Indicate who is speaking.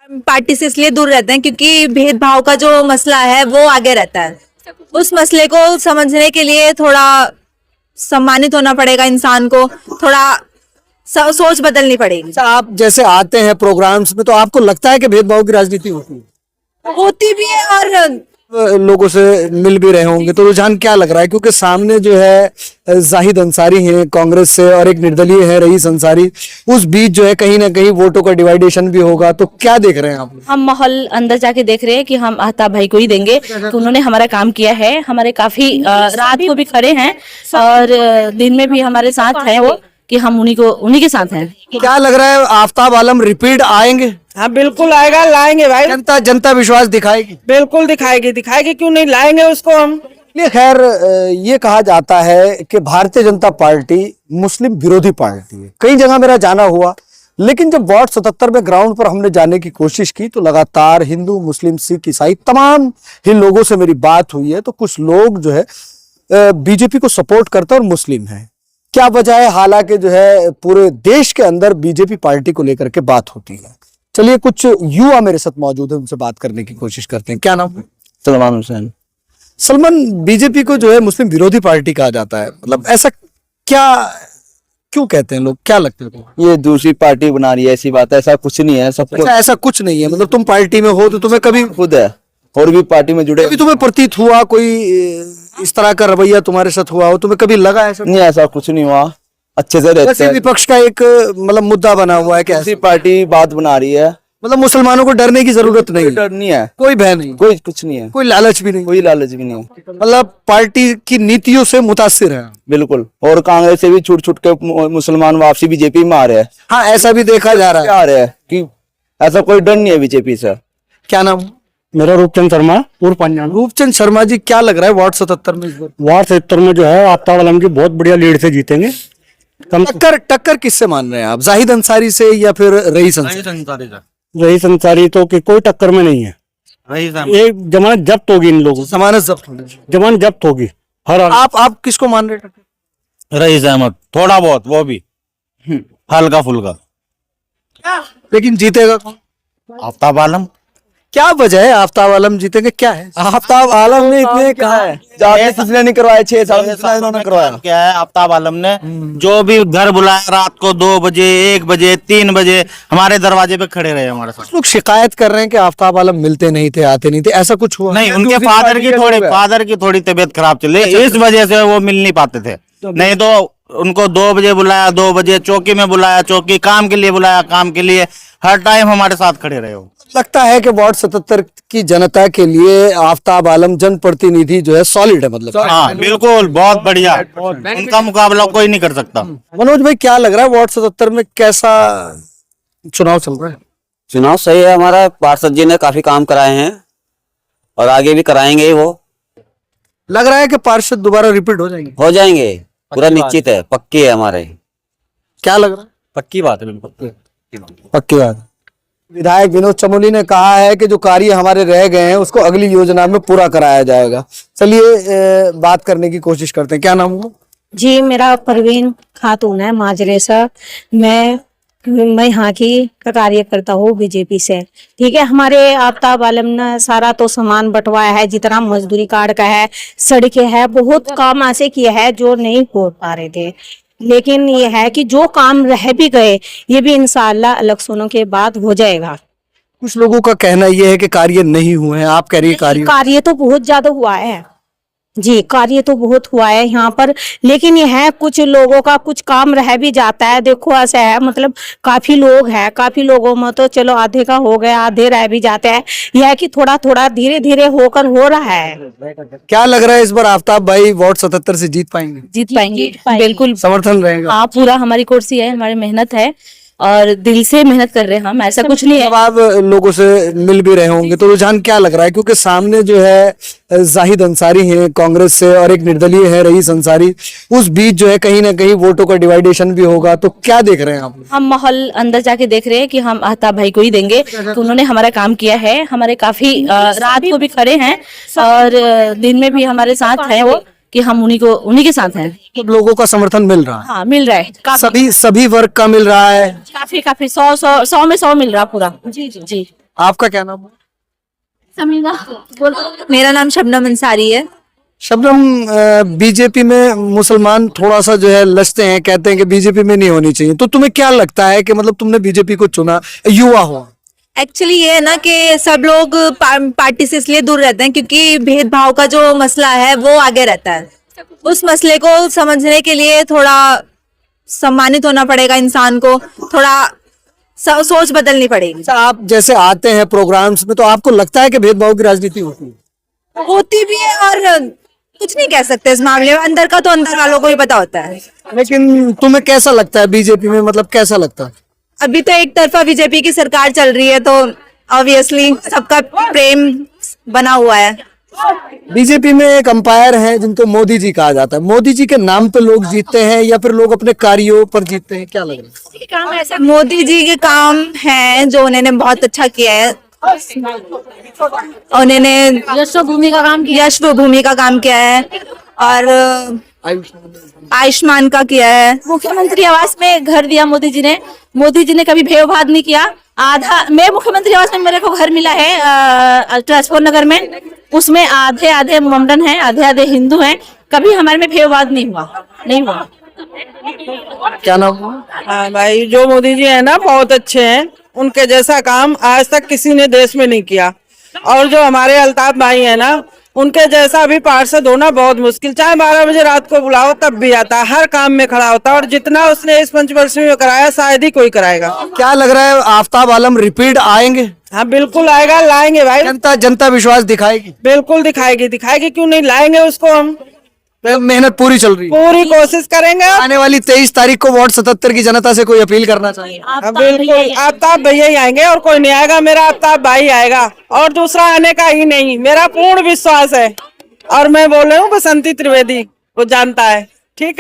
Speaker 1: Party से इसलिए दूर रहते हैं क्योंकि भेदभाव का जो मसला है वो आगे रहता है। उस मसले को समझने के लिए थोड़ा सम्मानित होना पड़ेगा इंसान को, थोड़ा सोच बदलनी पड़ेगी।
Speaker 2: अच्छा, आप जैसे आते हैं प्रोग्राम्स में तो आपको लगता है कि भेदभाव की राजनीति
Speaker 1: होती भी है और
Speaker 2: लोगों से मिल भी रहे होंगे तो रुझान क्या लग रहा है? क्योंकि सामने जो है जाहिद अंसारी हैं कांग्रेस से और एक निर्दलीय है रईस अंसारी, उस बीच जो है कहीं ना कहीं वोटों का डिवाइडेशन भी होगा, तो क्या देख रहे हैं आप?
Speaker 3: हम माहौल अंदर जाके देख रहे हैं कि हम आफ्ताब भाई को ही देंगे कि उन्होंने हमारा काम किया है, हमारे काफी रात को भी खड़े हैं और दिन में भी हमारे साथ हैं वो, कि हम उन्हीं के साथ हैं।
Speaker 2: क्या लग रहा है आफ्ताब आलम रिपीट आएंगे?
Speaker 4: हाँ बिल्कुल आएगा, लाएंगे भाई,
Speaker 2: जनता विश्वास दिखाएगी?
Speaker 4: बिल्कुल दिखाएगी, क्यों नहीं लाएंगे उसको हम।
Speaker 2: खैर ये कहा जाता है कि भारतीय जनता पार्टी मुस्लिम विरोधी पार्टी है, कई जगह मेरा जाना हुआ, लेकिन जब वार्ड 77 में ग्राउंड पर हमने जाने की कोशिश की तो लगातार हिंदू मुस्लिम सिख ईसाई तमाम ही लोगों से मेरी बात हुई है। तो कुछ लोग जो है बीजेपी को सपोर्ट करते हैं और मुस्लिम हैं। क्या वजह है? हालांकि जो है पूरे देश के अंदर बीजेपी पार्टी को लेकर के बात होती है। चलिए कुछ युवा मेरे साथ मौजूद है, उनसे बात करने की कोशिश करते हैं। क्या नाम है?
Speaker 5: सलमान हुसैन।
Speaker 2: सलमान, बीजेपी को जो है मुस्लिम विरोधी पार्टी कहा जाता है, मतलब ऐसा क्या क्यों कहते हैं लोग? क्या लगता है?
Speaker 5: ये दूसरी पार्टी बना रही है, ऐसी बात है, ऐसा कुछ नहीं है। सबको
Speaker 2: अच्छा, ऐसा कुछ नहीं है, मतलब तुम पार्टी में हो तो तुम्हें कभी
Speaker 5: खुद है और भी पार्टी में जुड़े,
Speaker 2: कभी तुम्हें प्रतीत हुआ कोई इस तरह का रवैया तुम्हारे साथ हुआ हो? तुम्हें कभी लगा ऐसा?
Speaker 5: नहीं, ऐसा कुछ नहीं हुआ, अच्छे से रहते
Speaker 2: वैसे
Speaker 5: हैं।
Speaker 2: विपक्ष का एक मतलब मुद्दा बना हुआ है कि
Speaker 5: दूसरी पार्टी बात बना रही है,
Speaker 2: मतलब मुसलमानों को डरने की जरूरत नहीं है,
Speaker 5: डर नहीं है,
Speaker 2: कोई भय नहीं,
Speaker 5: कोई कुछ नहीं है,
Speaker 2: कोई लालच भी नहीं,
Speaker 5: कोई लालच भी नहीं है,
Speaker 2: मतलब पार्टी की नीतियों से मुतासिर है।
Speaker 5: बिल्कुल। और कांग्रेस से भी छूट छूट के मुसलमान वापसी बीजेपी में आ रहे हैं।
Speaker 2: हाँ, ऐसा भी देखा जा रहा है।
Speaker 5: आ रहे हैं कि ऐसा कोई डर नहीं है बीजेपी से।
Speaker 2: क्या नाम?
Speaker 6: मेरा रूपचंद शर्मा उर्फ पंजाब।
Speaker 2: रूपचंद शर्मा जी, क्या लग रहा है वार्ड 77 में इस बार?
Speaker 6: वार्ड 77 में जो है आफ्ताब आलम की बहुत बढ़िया लीड से जीतेंगे।
Speaker 2: टक्कर किससे मान रहे हैं आप? जाहिद अंसारी से या फिर रईस अंसारी?
Speaker 6: रईस अंसारी तो कि कोई टक्कर में नहीं है। एक जमानत जब्त होगी इन लोगों,
Speaker 2: जमानत जब्त होगी,
Speaker 6: जमानत जब्त होगी हर
Speaker 2: आप किसको मान रहे हैं?
Speaker 7: रईस अहमद, थोड़ा बहुत, वो भी हल्का फुल्का।
Speaker 2: लेकिन जीतेगा कौन?
Speaker 7: आफ्ताब आलम।
Speaker 2: क्या वजह है आफ्ताब आलम जीतेंगे? क्या है?
Speaker 5: आफ्ताब आलम ने इतने कहा है, जाके किसने नहीं करवाया, 6 साल में इन्होंने करवाया।
Speaker 7: क्या है, आफ्ताब आलम ने जो भी घर बुलाया रात को 2 बजे 1 बजे 3 बजे हमारे दरवाजे पे खड़े रहे हमारे साथ।
Speaker 2: लोग शिकायत कर रहे हैं कि आफ्ताब आलम मिलते नहीं थे, आते नहीं थे, ऐसा कुछ हुआ?
Speaker 7: नहीं, उनके फादर की थोड़ी तबीयत खराब चली, इस वजह से वो मिल नहीं पाते थे। नहीं तो उनको 2 बजे बुलाया, 2 बजे चौकी में बुलाया, चौकी काम के लिए बुलाया, काम के लिए हर टाइम हमारे साथ खड़े रहे हो।
Speaker 2: लगता है कि वार्ड 77 की जनता के लिए आफ्ताब आलम जनप्रतिनिधि जो है सॉलिड है, मतलब
Speaker 7: हाँ बिल्कुल, बहुत बढ़िया, उनका मुकाबला कोई नहीं कर सकता।
Speaker 2: मनोज भाई, क्या लग रहा है वार्ड 77 में कैसा चुनाव चल रहा है?
Speaker 8: चुनाव सही है, हमारा पार्षद जी ने काफी काम कराए हैं और आगे भी कराएंगे। वो
Speaker 2: लग रहा है कि पार्षद दोबारा रिपीट हो जाएंगे?
Speaker 8: हो जाएंगे, पूरा निश्चित है, पक्की है हमारे।
Speaker 2: क्या लग रहा है?
Speaker 6: पक्की बात है, बिल्कुल
Speaker 2: पक्की बात। विधायक विनोद चमोली ने कहा है कि जो कार्य हमारे रह गए हैं उसको अगली योजना में पूरा कराया जाएगा। चलिए बात करने की कोशिश करते हैं। क्या नाम हुआ
Speaker 9: जी? मेरा परवीन खातून है माजरे से। मैं यहाँ की कार्य करता हूँ बीजेपी से। ठीक है, हमारे आफ्ताब आलम ने सारा तो सामान बंटवाया है, जितना मजदूरी कार्ड का है, सड़कें है, बहुत काम ऐसे किए हैं जो नहीं हो पा रहे थे। लेकिन ये है कि जो काम रह भी गए ये भी इंशाअल्लाह इलेक्शनों के बाद हो जाएगा।
Speaker 2: कुछ लोगों का कहना यह है कि कार्य नहीं हुए हैं, आप कह रही है
Speaker 9: कार्य तो बहुत ज्यादा हुआ है जी, कार्य तो बहुत हुआ है यहाँ पर। लेकिन ये है कुछ लोगों का कुछ काम रह भी जाता है। देखो ऐसा है, मतलब काफी लोग हैं, काफी लोगों में तो चलो आधे का हो गया, आधे रह भी जाते हैं। यह है कि थोड़ा थोड़ा धीरे धीरे होकर हो रहा है।
Speaker 2: क्या लग रहा है इस बार आफ्ताब भाई वार्ड 77 से जीत पाएंगे?
Speaker 3: जीत पाएंगे, बिल्कुल
Speaker 2: समर्थन रहेगा?
Speaker 3: हाँ, पूरा हमारी कोर्सी है, हमारी मेहनत है और दिल से मेहनत कर रहे हैं हम, ऐसा कुछ नहीं है।
Speaker 2: अब आप लोगों से मिल भी रहे होंगे तो रुझान क्या लग रहा है? क्योंकि सामने जो है जाहिद अंसारी हैं कांग्रेस से और एक निर्दलीय है रईस अंसारी, उस बीच जो है कहीं ना कहीं वोटों का डिवाइडेशन भी होगा, तो क्या देख रहे हैं आप?
Speaker 3: हम माहौल अंदर जाके देख रहे हैं कि हम आफ्ताब भाई को ही देंगे कि उन्होंने हमारा काम किया है, हमारे काफी रात को भी खड़े हैं और दिन में भी हमारे साथ हैं वो, कि हम उन्हीं के साथ हैं।
Speaker 2: सब लोगों का समर्थन मिल रहा है?
Speaker 3: हाँ, मिल रहा है,
Speaker 2: सभी वर्ग का मिल रहा है?
Speaker 3: काफी 100 में 100 मिल रहा पूरा। जी जी जी।
Speaker 2: आपका क्या नाम है?
Speaker 1: मेरा नाम शबनम अंसारी है।
Speaker 2: शबनम, बीजेपी में मुसलमान थोड़ा सा जो है लचते हैं, कहते हैं कि बीजेपी में नहीं होनी चाहिए, तो तुम्हें क्या लगता है कि मतलब तुमने बीजेपी को चुना, युवा हो?
Speaker 1: एक्चुअली ये है ना कि सब लोग पार्टी से इसलिए दूर रहते हैं क्योंकि भेदभाव का जो मसला है वो आगे रहता है। उस मसले को समझने के लिए थोड़ा सम्मानित होना पड़ेगा इंसान को, थोड़ा सोच बदलनी पड़ेगी।
Speaker 2: अच्छा, आप जैसे आते हैं प्रोग्राम्स में, तो आपको लगता है कि भेदभाव की राजनीति होती है?
Speaker 1: होती भी है और कुछ नहीं कह सकते इस मामले में, अंदर का तो अंदर वालों को ही पता होता है।
Speaker 2: लेकिन तुम्हें कैसा लगता है बीजेपी में, मतलब कैसा लगता है?
Speaker 1: अभी तो एक तरफा बीजेपी की सरकार चल रही है, तो ऑब्वियसली सबका प्रेम बना हुआ है।
Speaker 2: बीजेपी में एक अंपायर है जिनको मोदी जी कहा जाता है, मोदी जी के नाम पे लोग जीतते हैं या फिर लोग अपने कार्यों पर जीतते हैं, क्या लग रहा है?
Speaker 1: मोदी जी के काम हैं जो उन्होंने बहुत अच्छा किया है। उन्होंने
Speaker 3: यशोभूमि का काम किया,
Speaker 1: यशोभूमि का काम किया है और आयुष्मान का किया है।
Speaker 3: मुख्यमंत्री आवास में घर दिया मोदी जी ने। मोदी जी ने कभी भेदभाव नहीं किया। आधा मैं मुख्यमंत्री आवास में मेरे को घर मिला है ट्रांसपोर्ट नगर में, उसमें आधे आधे मुंडन है, आधे आधे हिंदू हैं। कभी हमारे में भेदभाव नहीं हुआ।
Speaker 2: क्या नाम हुआ?
Speaker 4: हाँ भाई, जो मोदी जी है ना बहुत अच्छे हैं, उनके जैसा काम आज तक किसी ने देश में नहीं किया। और जो हमारे अल्ताफ भाई है ना, उनके जैसा अभी पार्षद होना बहुत मुश्किल। चाहे 12 बजे रात को बुलाओ तब भी आता है, हर काम में खड़ा होता है। और जितना उसने इस पंचवर्षीय में कराया शायद ही कोई कराएगा।
Speaker 2: क्या लग रहा है, आफ्ताब आलम रिपीट आएंगे?
Speaker 4: हाँ बिल्कुल आएगा, लाएंगे भाई,
Speaker 2: जनता विश्वास दिखाएगी?
Speaker 4: बिल्कुल दिखाएगी, क्यों नहीं लाएंगे उसको। हम
Speaker 2: मेहनत पूरी चल रही है,
Speaker 4: पूरी कोशिश करेंगे।
Speaker 2: आने वाली 23 तारीख को वार्ड 77 की जनता से कोई अपील करना चाहिए?
Speaker 4: हाँ, बिल्कुल आफ्ताब भैया ही आएंगे और कोई नहीं आएगा। मेरा आफ्ताब भाई आएगा और दूसरा आने का ही नहीं, मेरा पूर्ण विश्वास है। और मैं बोल रही हूँ बसंती त्रिवेदी, वो जानता है। ठीक है।